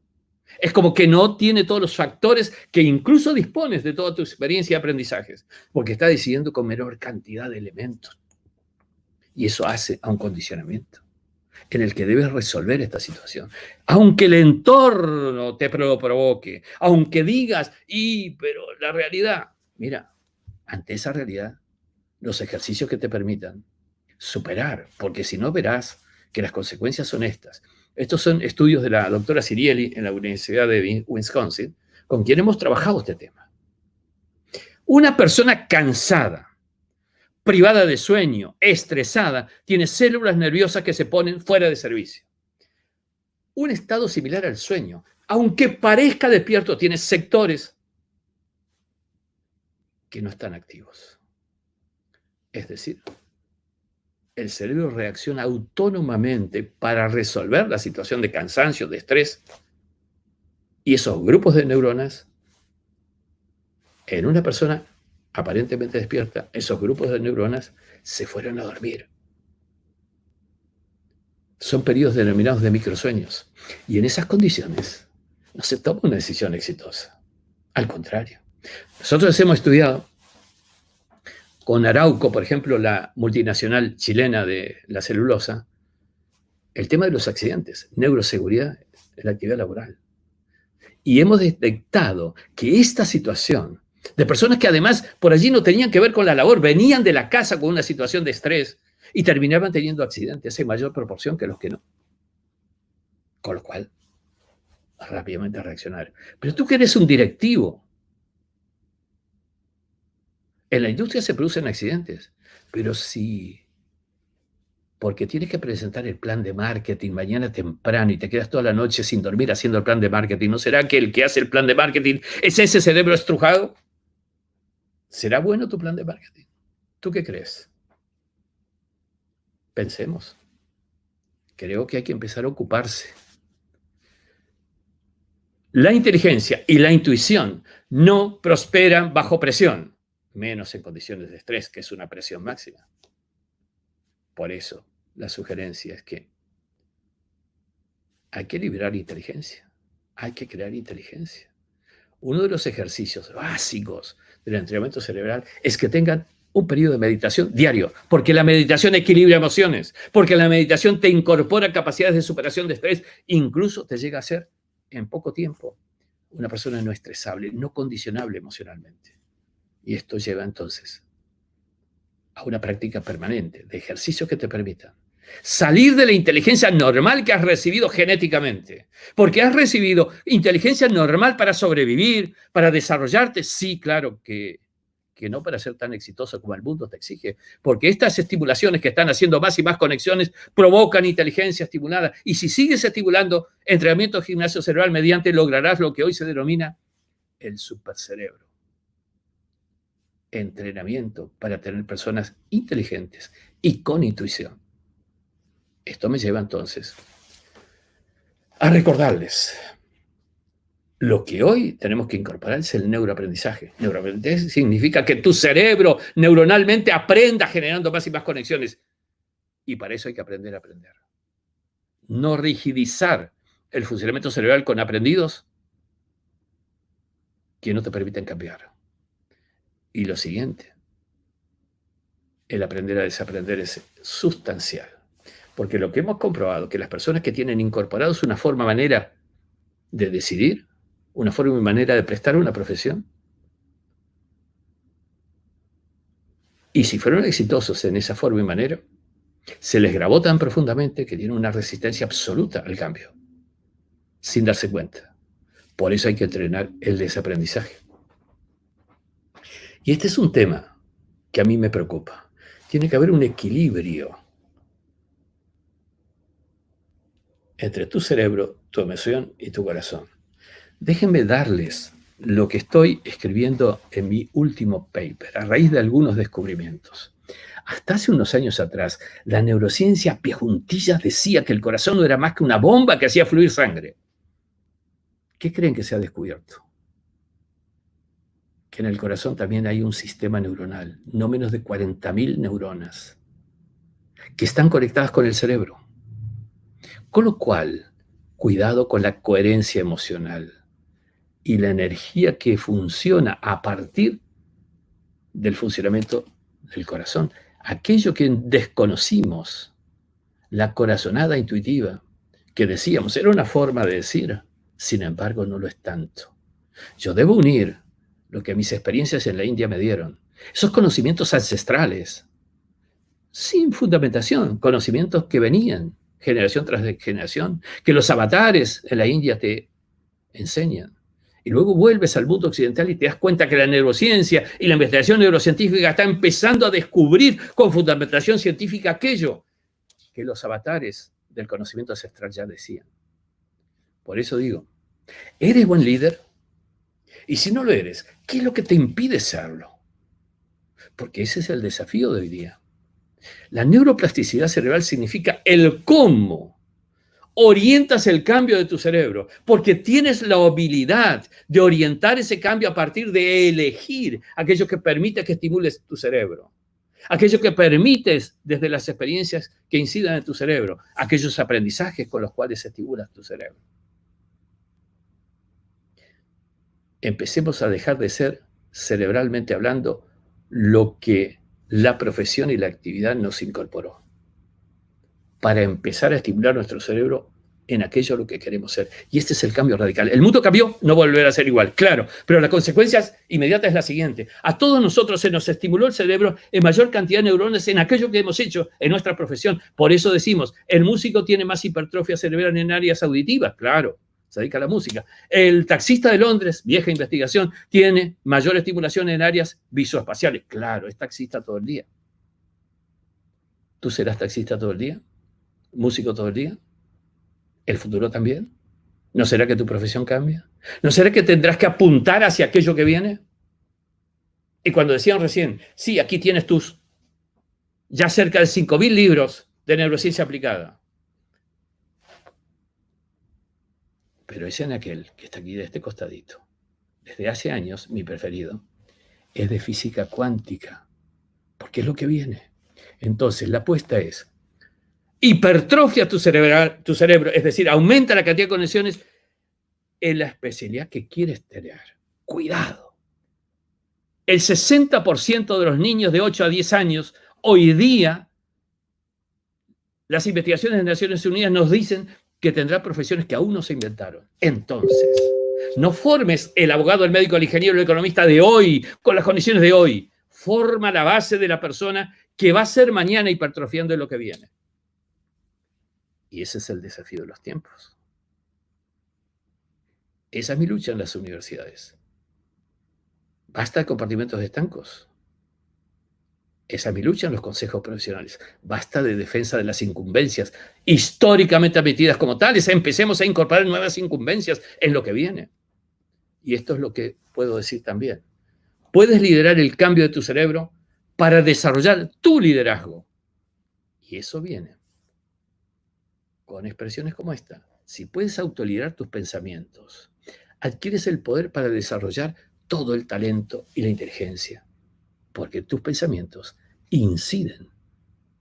Es como que no tiene todos los factores que incluso dispones de toda tu experiencia y aprendizajes, porque está decidiendo con menor cantidad de elementos. Y eso hace a un condicionamiento en el que debes resolver esta situación. Aunque el entorno te lo provoque, aunque digas, pero la realidad, mira, ante esa realidad, los ejercicios que te permitan superar, porque si no verás que las consecuencias son estas. Estos son estudios de la doctora Cirielli en la Universidad de Wisconsin, con quien hemos trabajado este tema. Una persona cansada, privada de sueño, estresada, tiene células nerviosas que se ponen fuera de servicio. Un estado similar al sueño, aunque parezca despierto, tiene sectores que no están activos. Es decir, el cerebro reacciona autónomamente para resolver la situación de cansancio, de estrés. Y esos grupos de neuronas, en una persona aparentemente despierta, esos grupos de neuronas se fueron a dormir. son periodos denominados de microsueños. Y en esas condiciones no se toma una decisión exitosa. Al contrario. Nosotros hemos estudiado con Arauco, por ejemplo, la multinacional chilena de la celulosa, el tema de los accidentes, neuroseguridad en la actividad laboral. Y hemos detectado que esta situación de personas que además por allí no tenían que ver con la labor, venían de la casa con una situación de estrés y terminaban teniendo accidentes en mayor proporción que los que no. Con lo cual, rápidamente reaccionar. Pero tú que eres un directivo, en la industria se producen accidentes, pero sí, porque tienes que presentar el plan de marketing mañana temprano y te quedas toda la noche sin dormir haciendo el plan de marketing. ¿No será que el que hace el plan de marketing es ese cerebro estrujado? ¿Será bueno tu plan de marketing? ¿Tú qué crees? Pensemos. Creo que hay que empezar a ocuparse. La inteligencia y la intuición no prosperan bajo presión, menos en condiciones de estrés, que es una presión máxima. Por eso, la sugerencia es que hay que liberar inteligencia, hay que crear inteligencia. Uno de los ejercicios básicos del entrenamiento cerebral es que tengan un periodo de meditación diario, porque la meditación equilibra emociones, porque la meditación te incorpora capacidades de superación de estrés, incluso te llega a ser, en poco tiempo, una persona no estresable, no condicionable emocionalmente. Y esto lleva entonces a una práctica permanente de ejercicios que te permitan salir de la inteligencia normal que has recibido genéticamente. Porque has recibido inteligencia normal para sobrevivir, para desarrollarte. Sí, claro que no para ser tan exitoso como el mundo te exige. Porque estas estimulaciones que están haciendo más y más conexiones provocan inteligencia estimulada. Y si sigues estimulando entrenamiento de gimnasio cerebral mediante, lograrás lo que hoy se denomina el supercerebro. Entrenamiento para tener personas inteligentes y con intuición. Esto me lleva entonces a recordarles lo que hoy tenemos que incorporar es el neuroaprendizaje. Neuroaprendizaje significa que tu cerebro neuronalmente aprenda generando más y más conexiones. Y para eso hay que aprender a aprender. No rigidizar el funcionamiento cerebral con aprendidos que no te permiten cambiar. Y lo siguiente, el aprender a desaprender es sustancial. Porque lo que hemos comprobado, que las personas que tienen incorporados una forma, manera de decidir, una forma y manera de prestar una profesión, y si fueron exitosos en esa forma y manera, se les grabó tan profundamente que tienen una resistencia absoluta al cambio, sin darse cuenta. Por eso hay que entrenar el desaprendizaje. Y este es un tema que a mí me preocupa. Tiene que haber un equilibrio entre tu cerebro, tu emoción y tu corazón. Déjenme darles lo que estoy escribiendo en mi último paper, a raíz de algunos descubrimientos. Hasta hace unos años atrás, la neurociencia a pie juntillas decía que el corazón no era más que una bomba que hacía fluir sangre. ¿Qué creen que se ha descubierto? Que en el corazón también hay un sistema neuronal, no menos de 40.000 neuronas, que están conectadas con el cerebro. Con lo cual, cuidado con la coherencia emocional y la energía que funciona a partir del funcionamiento del corazón. Aquello que desconocimos, la corazonada intuitiva, que decíamos, era una forma de decir, sin embargo no lo es tanto. Yo debo unir lo que mis experiencias en la India me dieron, esos conocimientos ancestrales, sin fundamentación, conocimientos que venían generación tras generación, que los avatares en la India te enseñan. Y luego vuelves al mundo occidental y te das cuenta que la neurociencia y la investigación neurocientífica está empezando a descubrir con fundamentación científica aquello que los avatares del conocimiento ancestral ya decían. Por eso digo, ¿eres buen líder? Y si no lo eres, ¿qué es lo que te impide serlo? Porque ese es el desafío de hoy día. La neuroplasticidad cerebral significa el cómo orientas el cambio de tu cerebro, porque tienes la habilidad de orientar ese cambio a partir de elegir aquello que permite que estimules tu cerebro. aquello que permites desde las experiencias que incidan en tu cerebro, aquellos aprendizajes con los cuales estimulas tu cerebro. Empecemos a dejar de ser, cerebralmente hablando, lo que la profesión y la actividad nos incorporó, para empezar a estimular nuestro cerebro en aquello a lo que queremos ser. Y este es el cambio radical. El mundo cambió, no volverá a ser igual, claro, pero la consecuencia inmediata es la siguiente. A todos nosotros se nos estimuló el cerebro en mayor cantidad de neuronas en aquello que hemos hecho en nuestra profesión. Por eso decimos, el músico tiene más hipertrofia cerebral en áreas auditivas, claro, se dedica a la música. El taxista de Londres, vieja investigación, tiene mayor estimulación en áreas visoespaciales, claro, es taxista todo el día. ¿Tú serás taxista todo el día? ¿Músico todo el día? ¿El futuro también? ¿No será que tu profesión cambia? ¿No será que tendrás que apuntar hacia aquello que viene? Y cuando decían recién, sí, aquí tienes tus ya cerca de 5.000 libros de neurociencia aplicada. Pero ese aquel que está aquí de este costadito, desde hace años, mi preferido, es de física cuántica, porque es lo que viene. Entonces, la apuesta es, hipertrofia tu cerebro, es decir, aumenta la cantidad de conexiones en la especialidad que quieres tener. Cuidado. El 60% de los niños de 8 a 10 años, hoy día, las investigaciones de Naciones Unidas nos dicen que tendrá profesiones que aún no se inventaron. Entonces, no formes el abogado, el médico, el ingeniero, el economista de hoy, con las condiciones de hoy. Forma la base de la persona que va a ser mañana hipertrofiando en lo que viene. Y ese es el desafío de los tiempos. Esa es mi lucha en las universidades. Basta de compartimentos estancos. Esa es mi lucha en los consejos profesionales. Basta de defensa de las incumbencias históricamente admitidas como tales. Empecemos a incorporar nuevas incumbencias en lo que viene. Y esto es lo que puedo decir también. Puedes liderar el cambio de tu cerebro para desarrollar tu liderazgo. Y eso viene con expresiones como esta. Si puedes autoliderar tus pensamientos, adquieres el poder para desarrollar todo el talento y la inteligencia, porque tus pensamientos inciden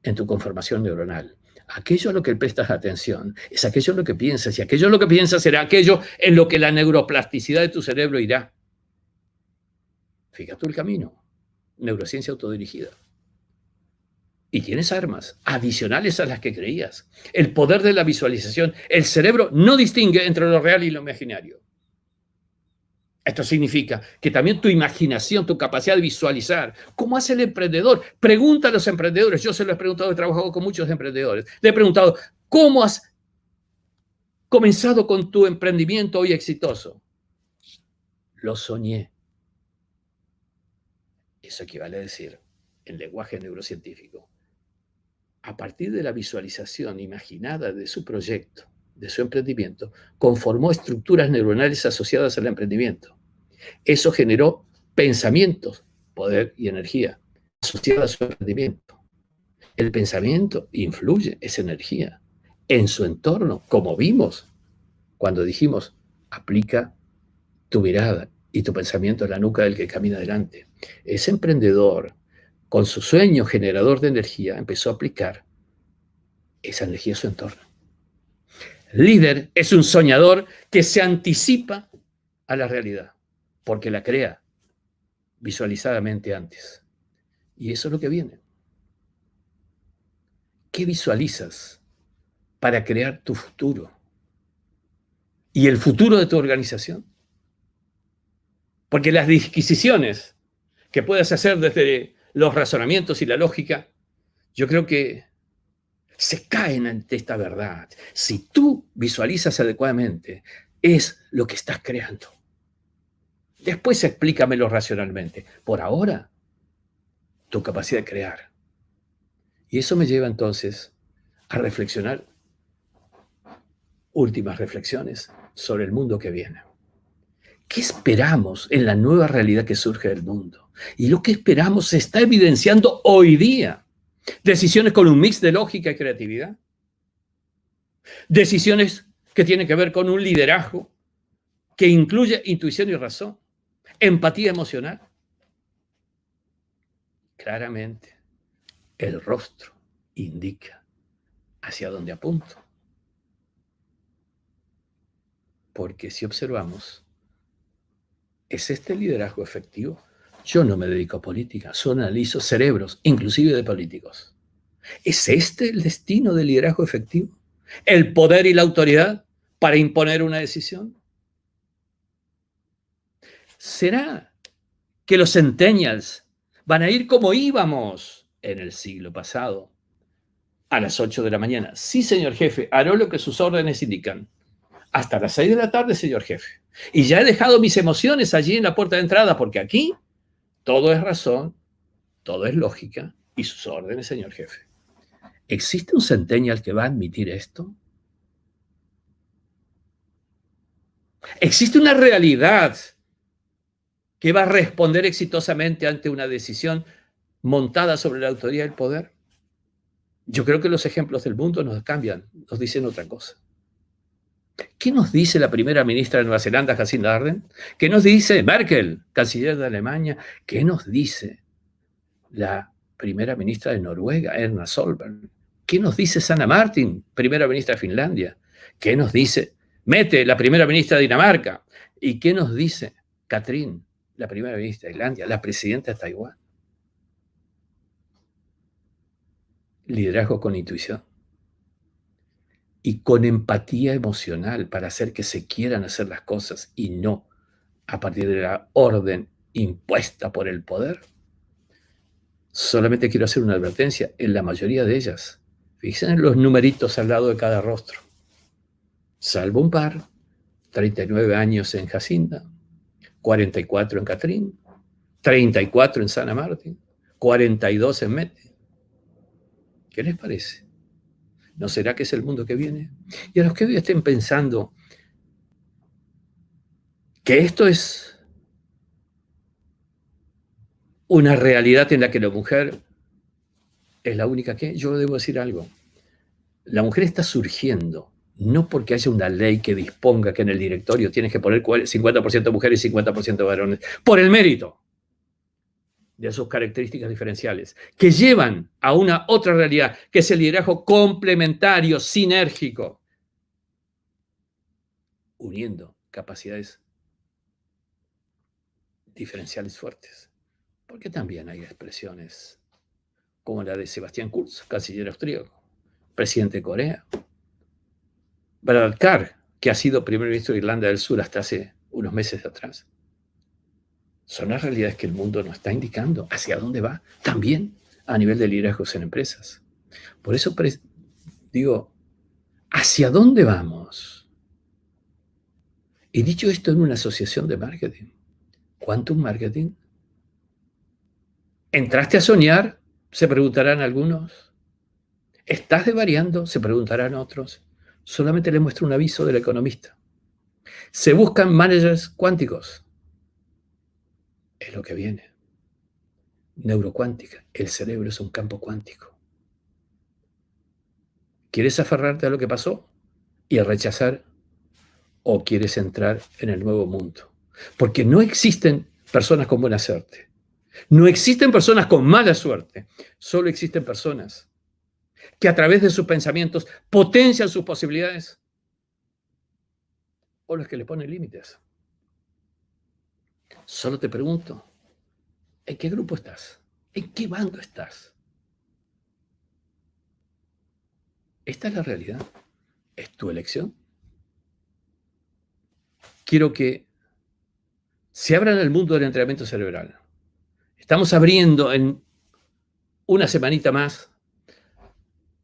en tu conformación neuronal. Aquello a lo que prestas atención es aquello en lo que piensas, y aquello en lo que piensas será aquello en lo que la neuroplasticidad de tu cerebro irá. Fíjate el camino. Neurociencia autodirigida. Y tienes armas adicionales a las que creías. El poder de la visualización. El cerebro no distingue entre lo real y lo imaginario. Esto significa que también tu imaginación, tu capacidad de visualizar, ¿cómo hace el emprendedor? Pregunta a los emprendedores. Yo se lo he preguntado, he trabajado con muchos emprendedores. Le he preguntado, ¿cómo has comenzado con tu emprendimiento hoy exitoso? Lo soñé. Eso equivale a decir, en lenguaje neurocientífico, a partir de la visualización imaginada de su proyecto, de su emprendimiento, conformó estructuras neuronales asociadas al emprendimiento. Eso generó pensamientos, poder y energía asociados a su emprendimiento. El pensamiento influye, es energía, en su entorno, como vimos cuando dijimos, aplica tu mirada y tu pensamiento en la nuca del que camina adelante. Ese emprendedor, con su sueño generador de energía, empezó a aplicar esa energía a su entorno. Líder es un soñador que se anticipa a la realidad, porque la crea visualizadamente antes. Y eso es lo que viene. ¿Qué visualizas para crear tu futuro? ¿Y el futuro de tu organización? Porque las disquisiciones que puedes hacer desde los razonamientos y la lógica, yo creo que se caen ante esta verdad. Si tú visualizas adecuadamente, es lo que estás creando. Después explícamelo racionalmente. Por ahora, tu capacidad de crear. Y eso me lleva entonces a reflexionar últimas reflexiones sobre el mundo que viene. ¿Qué esperamos en la nueva realidad que surge del mundo? Y lo que esperamos se está evidenciando hoy día. Decisiones con un mix de lógica y creatividad. Decisiones que tienen que ver con un liderazgo que incluye intuición y razón. Empatía emocional. Claramente, El rostro indica hacia dónde apunto. Porque si observamos, ¿es este el liderazgo efectivo? Yo no me dedico a política, solo analizo cerebros, inclusive de políticos. ¿Es este el destino del liderazgo efectivo? ¿El poder y la autoridad para imponer una decisión? ¿Será que los centennials van a ir como íbamos en el siglo pasado, a las 8 de la mañana? Sí, señor jefe, haré lo que sus órdenes indican. Hasta las 6 de la tarde, señor jefe. Y ya he dejado mis emociones allí en la puerta de entrada, porque aquí todo es razón, todo es lógica y sus órdenes, señor jefe. ¿Existe un centennial que va a admitir esto? ¿Existe una realidad que va a responder exitosamente ante una decisión montada sobre la autoridad del poder? Yo creo que los ejemplos del mundo nos cambian, nos dicen otra cosa. ¿Qué nos dice la primera ministra de Nueva Zelanda, Jacinda Ardern? ¿Qué nos dice Merkel, canciller de Alemania? ¿Qué nos dice la primera ministra de Noruega, Erna Solberg? ¿Qué nos dice Sanna Marin, primera ministra de Finlandia? ¿Qué nos dice Mette, la primera ministra de Dinamarca? ¿Y qué nos dice Katrin, la primera ministra de Islandia, la presidenta de Taiwán? Liderazgo con intuición y con empatía emocional para hacer que se quieran hacer las cosas y no a partir de la orden impuesta por el poder. Solamente quiero hacer una advertencia. En la mayoría de ellas, fíjense en los numeritos al lado de cada rostro. Salvo un par, 39 años en Jacinda, 44 en Katrin, 34 en Sanna Marin, 42 en Mette. ¿Qué les parece? ¿No será que es el mundo que viene? Y a los que hoy estén pensando que esto es una realidad en la que la mujer es la única que... Yo debo decir algo. La mujer está surgiendo, no porque haya una ley que disponga que en el directorio tienes que poner 50% mujeres y 50% varones, por el mérito de sus características diferenciales, que llevan a una otra realidad, que es el liderazgo complementario, sinérgico, uniendo capacidades diferenciales fuertes. Porque también hay expresiones como la de Sebastián Kurz, canciller austríaco, presidente de Corea, Brad Carr, que ha sido primer ministro de Irlanda del Sur hasta hace unos meses atrás. Son las realidades que el mundo nos está indicando hacia dónde va, también a nivel de liderazgos en empresas. Por eso digo, ¿hacia dónde vamos? Y dicho esto en una asociación de marketing, Quantum Marketing, ¿entraste a soñar? Se preguntarán algunos. ¿Estás desvariando? Se preguntarán otros. Solamente les muestro un aviso del economista. Se buscan managers cuánticos. Es lo que viene. Neurocuántica. El cerebro es un campo cuántico. ¿Quieres aferrarte a lo que pasó y a rechazar? ¿O quieres entrar en el nuevo mundo? Porque no existen personas con buena suerte. No existen personas con mala suerte. Solo existen personas que a través de sus pensamientos potencian sus posibilidades o los que le ponen límites. Solo te pregunto, ¿en qué grupo estás? ¿En qué bando estás? Esta es la realidad. ¿Es tu elección? Quiero que se abran el mundo del entrenamiento cerebral. Estamos abriendo en una semanita más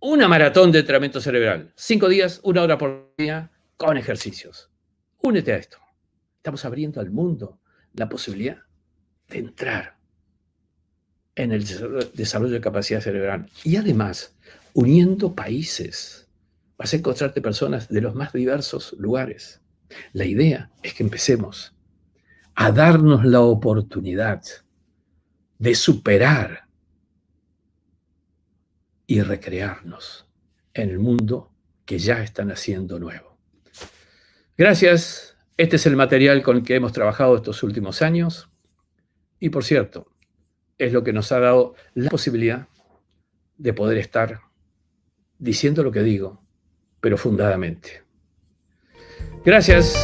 una maratón de entrenamiento cerebral. 5 días, 1 hora por día, con ejercicios. Únete a esto. Estamos abriendo al mundo la posibilidad de entrar en el desarrollo de capacidad cerebral. Y además, uniendo países, vas a encontrarte personas de los más diversos lugares. La idea es que empecemos a darnos la oportunidad de superar y recrearnos en el mundo que ya está naciendo nuevo. Gracias. Este es el material con el que hemos trabajado estos últimos años. Y por cierto, es lo que nos ha dado la posibilidad de poder estar diciendo lo que digo, pero fundadamente. Gracias.